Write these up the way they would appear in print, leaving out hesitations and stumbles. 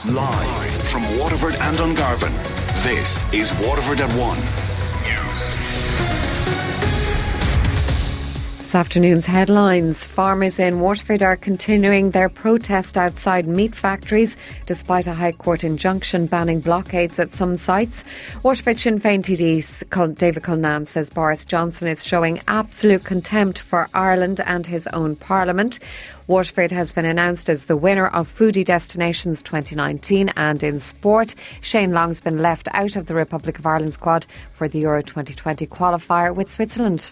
Live from Waterford and Dungarvan, this is Waterford at 1 News. This afternoon's headlines. Farmers in Waterford are continuing their protest outside meat factories despite a High Court injunction banning blockades at some sites. Waterford Sinn Féin TD David Cullinane says Boris Johnson is showing absolute contempt for Ireland and his own Parliament. Waterford has been announced as the winner of Foodie Destinations 2019, and in sport, Shane Long's been left out of the Republic of Ireland squad for the Euro 2020 qualifier with Switzerland.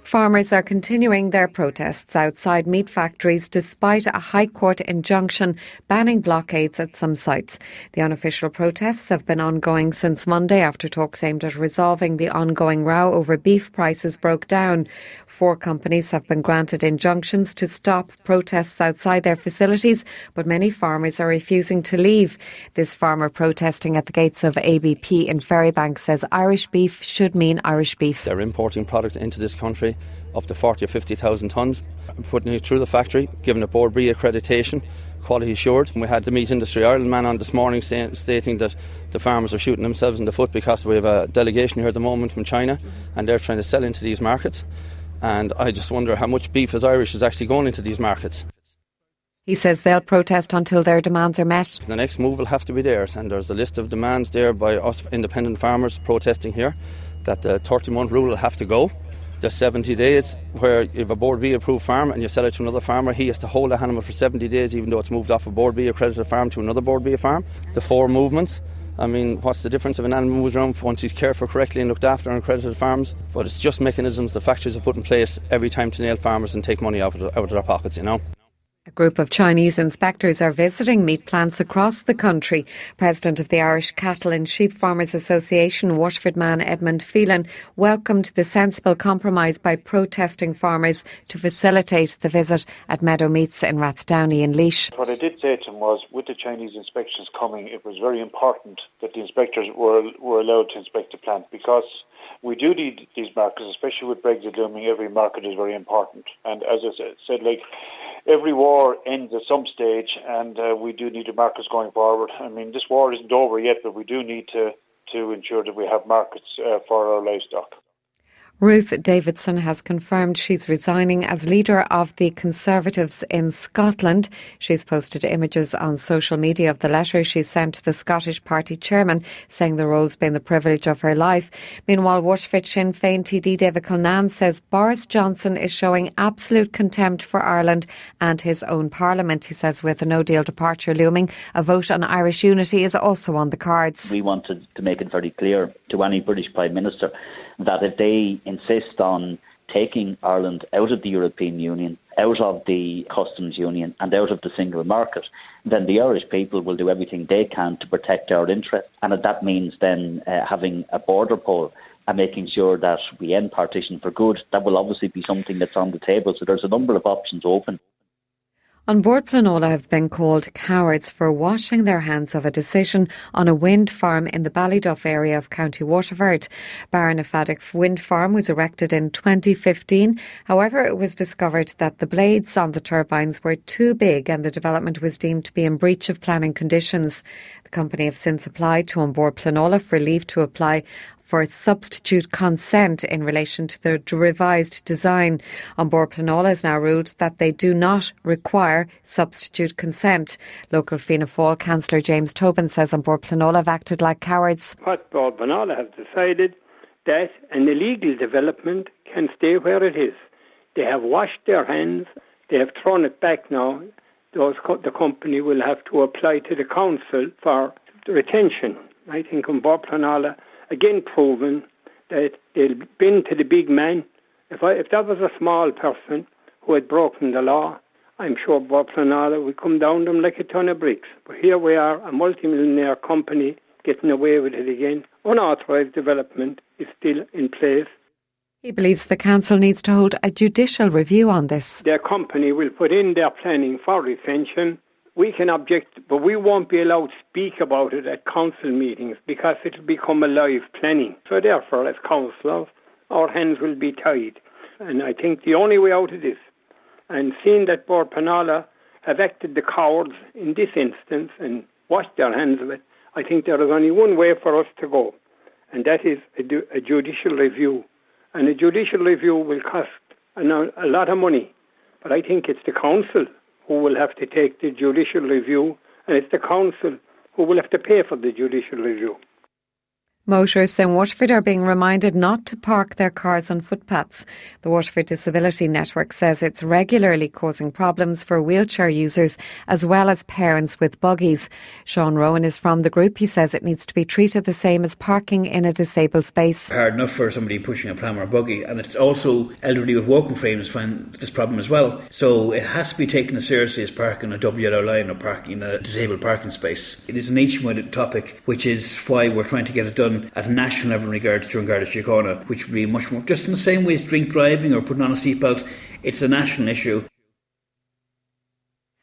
Farmers are continuing their protests outside meat factories despite a High Court injunction banning blockades at some sites. The unofficial protests have been ongoing since Monday after talks aimed at resolving the ongoing row over beef prices broke down. 4 companies have been granted injunctions to stop protests outside their facilities, but many farmers are refusing to leave. This farmer protesting at the gates of ABP in Ferrybank says Irish beef should mean Irish beef. They're importing product into this country, up to 40 or 50,000 tonnes, putting it through the factory, given a Board B accreditation, quality assured. And we had the Meat Industry Ireland man on this morning stating that the farmers are shooting themselves in the foot because we have a delegation here at the moment from China and they're trying to sell into these markets. And I just wonder how much beef is Irish is actually going into these markets. He says they'll protest until their demands are met. The next move will have to be theirs, and there's a list of demands there by us independent farmers protesting here that the 30-month rule will have to go. There's 70 days where you have a Board B approved farm and you sell it to another farmer, he has to hold the animal for 70 days even though it's moved off a Board B accredited farm to another Board B farm. The 4 movements, I mean, what's the difference if an animal moves around once he's cared for correctly and looked after on accredited farms? But it's just mechanisms the factories have put in place every time to nail farmers and take money out of their pockets, you know. A group of Chinese inspectors are visiting meat plants across the country. President of the Irish Cattle and Sheep Farmers Association, Waterford man Edmund Whelan, welcomed the sensible compromise by protesting farmers to facilitate the visit at Meadow Meats in Rathdowney in Laois. What I did say to him was, with the Chinese inspections coming, it was very important that the inspectors were allowed to inspect the plant, because we do need these markets, especially with Brexit looming. Every market is very important. And as I said, every war ends at some stage, and we do need the markets going forward. I mean, this war isn't over yet, but we do need to ensure that we have markets for our livestock. Ruth Davidson has confirmed she's resigning as leader of the Conservatives in Scotland. She's posted images on social media of the letter she sent to the Scottish Party chairman, saying the role's been the privilege of her life. Meanwhile, Waterford Sinn Féin TD David Cullinane says Boris Johnson is showing absolute contempt for Ireland and his own Parliament. He says with a no-deal departure looming, a vote on Irish unity is also on the cards. We wanted to make it very clear to any British Prime Minister that if they insist on taking Ireland out of the European Union, out of the customs union and out of the single market, then the Irish people will do everything they can to protect our interests. And if that means then having a border poll and making sure that we end partition for good, that will obviously be something that's on the table. So there's a number of options open. On Board Planola have been called cowards for washing their hands of a decision on a wind farm in the Ballyduff area of County Waterford. Baranafadig wind farm was erected in 2015. However, it was discovered that the blades on the turbines were too big and the development was deemed to be in breach of planning conditions. The company have since applied to On Board Planola for leave to apply for substitute consent in relation to the revised design. On Board Planola has now ruled that they do not require substitute consent. Local Fianna Fáil councillor James Tobin says On Board Planola have acted like cowards. What Board Planola have decided that an illegal development can stay where it is. They have washed their hands. They have thrown it back now. The company will have to apply to the council for retention. I think on Board Planola again proven that they'll bend to the big man. If that was a small person who had broken the law, I'm sure Board Planola would come down them like a ton of bricks. But here we are, a multimillionaire company getting away with it again. Unauthorised development is still in place. He believes the council needs to hold a judicial review on this. Their company will put in their planning for retention. We can object, but we won't be allowed to speak about it at council meetings because it will become a live planning. So therefore, as councillors, our hands will be tied. And I think the only way out of this And seeing that Bord Pleanála have acted the cowards in this instance and washed their hands of it, I think there is only one way for us to go, and that is a judicial review. And a judicial review will cost a lot of money, but I think it's the council who will have to take the judicial review, and it's the council who will have to pay for the judicial review. Motorists in Waterford are being reminded not to park their cars on footpaths. The Waterford Disability Network says it's regularly causing problems for wheelchair users as well as parents with buggies. Sean Rowan is from the group. He says it needs to be treated the same as parking in a disabled space. Hard enough for somebody pushing a pram or a buggy, and it's also elderly with walking frames find this problem as well. So it has to be taken as seriously as parking a double yellow line or parking in a disabled parking space. It is a nationwide topic, which is why we're trying to get it done at a national level in regards to Garda Síochána, which would be much more, just in the same way as drink driving or putting on a seatbelt. It's a national issue.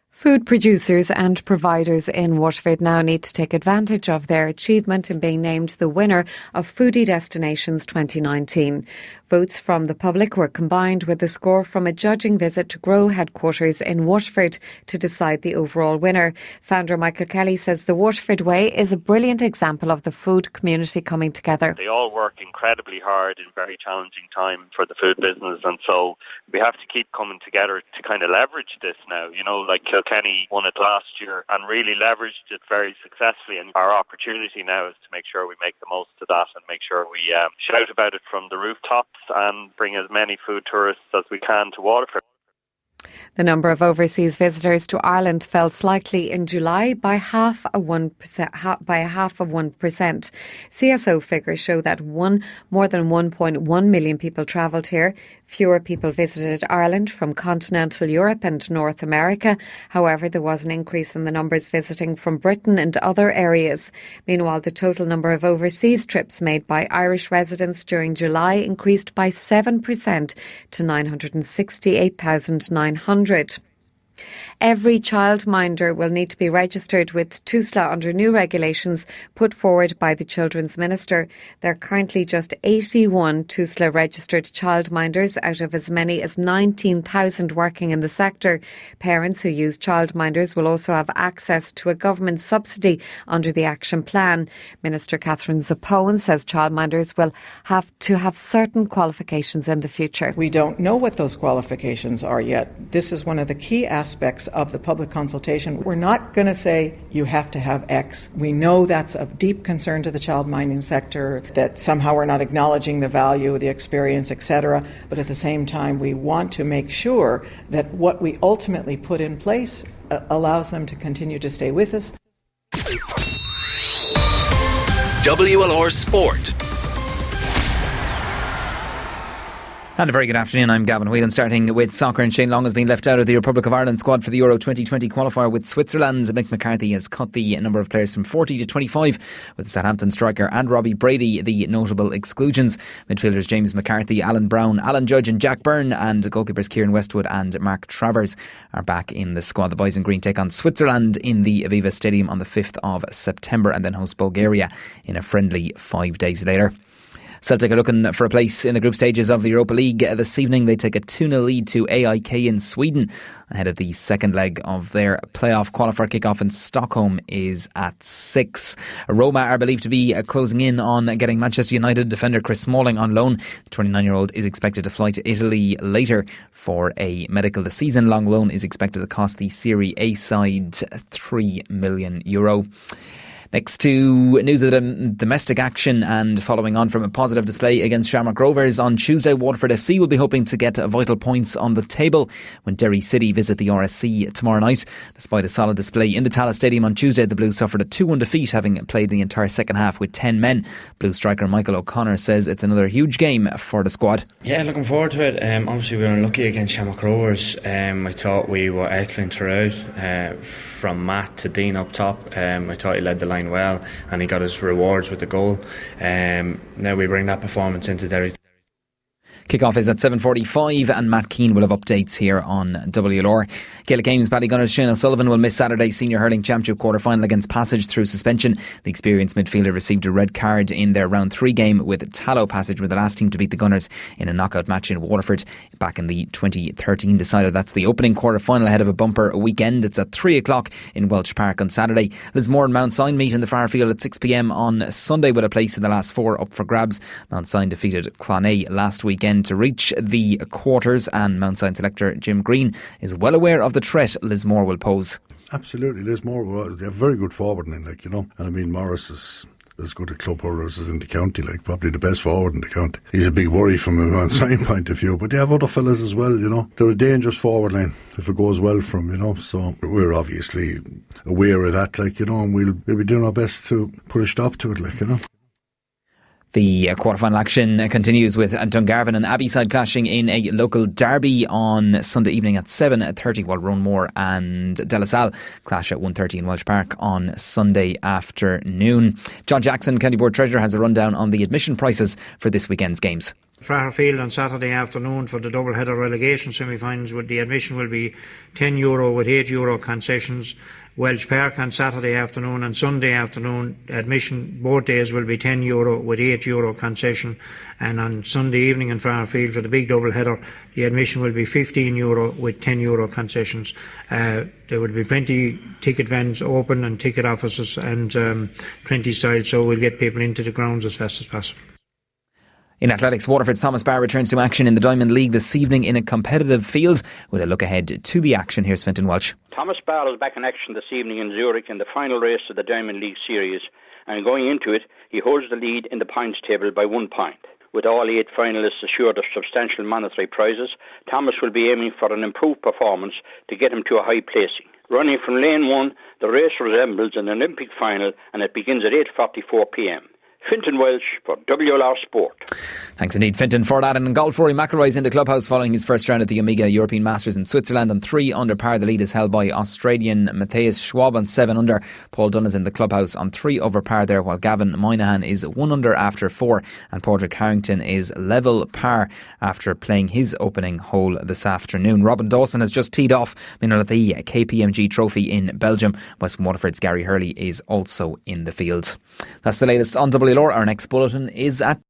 Food producers and providers in Waterford now need to take advantage of their achievement in being named the winner of Foodie Destinations 2019. Votes from the public were combined with the score from a judging visit to Grow headquarters in Waterford to decide the overall winner. Founder Michael Kelly says the Waterford Way is a brilliant example of the food community coming together. They all work incredibly hard in very challenging time for the food business, and so we have to keep coming together to kind of leverage this now. You know, like Kilkenny won it last year and really leveraged it very successfully, and our opportunity now is to make sure we make the most of that and make sure we shout about it from the rooftops and bring as many food tourists as we can to Waterford. The number of overseas visitors to Ireland fell slightly in July by half of 1%. CSO figures show that more than 1.1 million people travelled here. Fewer people visited Ireland from continental Europe and North America. However, there was an increase in the numbers visiting from Britain and other areas. Meanwhile, the total number of overseas trips made by Irish residents during July increased by 7% to 968,900. Every childminder will need to be registered with TUSLA under new regulations put forward by the Children's Minister. There are currently just 81 TUSLA registered childminders out of as many as 19,000 working in the sector. Parents who use childminders will also have access to a government subsidy under the Action Plan. Minister Catherine Zappone says childminders will have to have certain qualifications in the future. We don't know what those qualifications are yet. This is one of the key aspects of the public consultation. We're not going to say you have to have X. We know that's of deep concern to the childminding sector, that somehow we're not acknowledging the value, the experience, etc. But at the same time, we want to make sure that what we ultimately put in place allows them to continue to stay with us. WLR Sport. And a very good afternoon, I'm Gavin, Whelan. Starting with soccer, and Shane Long has been left out of the Republic of Ireland squad for the Euro 2020 qualifier with Switzerland. Mick McCarthy has cut the number of players from 40 to 25, with Southampton striker and Robbie Brady the notable exclusions. Midfielders James McCarthy, Alan Brown, Alan Judge and Jack Byrne, and goalkeepers Kieran Westwood and Mark Travers are back in the squad. The boys in green take on Switzerland in the Aviva Stadium on the 5th of September and then host Bulgaria in a friendly 5 days later. Celtic are looking for a place in the group stages of the Europa League. This evening they take a 2-0 lead to AIK in Sweden ahead of the second leg of their playoff qualifier. Kick-off in Stockholm is at 6. Roma are believed to be closing in on getting Manchester United defender Chris Smalling on loan. The 29-year-old is expected to fly to Italy later for a medical. The season-long loan is expected to cost the Serie A side €3 million. Next to news of the domestic action, and following on from a positive display against Shamrock Rovers on Tuesday, Waterford FC will be hoping to get vital points on the table when Derry City visit the RSC tomorrow night. Despite a solid display in the Tallaght Stadium on Tuesday, the Blues suffered a 2-1 defeat, having played the entire second half with 10 men. Blues striker Michael O'Connor says it's another huge game for the squad. Yeah, looking forward to it. Obviously we were unlucky against Shamrock Rovers. I thought we were excellent throughout, from Matt to Dean up top. I thought he led the line well and he got his rewards with the goal. Now we bring that performance into Derry. Kick-off is at 7:45 and Matt Keane will have updates here on WLR. Gaelic Games Ballygunner's Shane O'Sullivan will miss Saturday's Senior Hurling Championship quarter-final against Passage through suspension. The experienced midfielder received a red card in their round 3 game with Tallow. Passage were the last team to beat the Gunners in a knockout match in Waterford back in the 2013 decider. That's the opening quarter-final ahead of a bumper weekend. It's at 3 o'clock in Welsh Park on Saturday. Lismore and Mount Sion meet in the Farfield at 6 p.m. on Sunday with a place in the last 4 up for grabs. Mount Sion defeated Clonea last weekend to reach the quarters, and Mount Sion selector Jim Green is well aware of the threat Lismore will pose. Absolutely, Lismore, they're very good forward in, and I mean Morris is as good a club hurlers as in the county, probably the best forward in the county. He's a big worry from a Mount Sion point of view, but they have other fellas as well, They're a dangerous forward line if it goes well for them, so we're obviously aware of that, and we'll be doing our best to put a stop to it, The quarter-final action continues with Dungarvan and Abbeyside clashing in a local derby on Sunday evening at 7:30, while Roanmore and De La Salle clash at 1:30 in Welsh Park on Sunday afternoon. John Jackson, County Board Treasurer, has a rundown on the admission prices for this weekend's games. Farfield on Saturday afternoon for the double-header relegation semi-finals, with the admission will be €10 with €8 concessions. Welsh Park on Saturday afternoon and Sunday afternoon, admission both days will be €10 with €8 concession, and on Sunday evening in Farfield for the big double header the admission will be €15 with €10 concessions. There will be plenty ticket vans open and ticket offices and plenty style, so we'll get people into the grounds as fast as possible. In athletics, Waterford's Thomas Barr returns to action in the Diamond League this evening in a competitive field. With a look ahead to the action, here's Fintan Walsh. Thomas Barr is back in action this evening in Zurich in the final race of the Diamond League series, and going into it he holds the lead in the points table by 1 point. With all 8 finalists assured of substantial monetary prizes, Thomas will be aiming for an improved performance to get him to a high placing. Running from lane 1, the race resembles an Olympic final, and it begins at 8:44 p.m. Fintan Welsh for WLR Sport. Thanks indeed, Fintan, for that. And in golf, Rory McIlroy's in the clubhouse following his first round at the Omega European Masters in Switzerland on 3 under par. The lead is held by Australian Matthias Schwab on 7 under. Paul Dunn is in the clubhouse on 3 over par there, while Gavin Moynihan is 1 under after 4, and Padraig Harrington is level par after playing his opening hole this afternoon. Robin Dawson has just teed off at the KPMG Trophy in Belgium. West Waterford's Gary Hurley is also in the field. That's the latest on WLR. Our next bulletin is at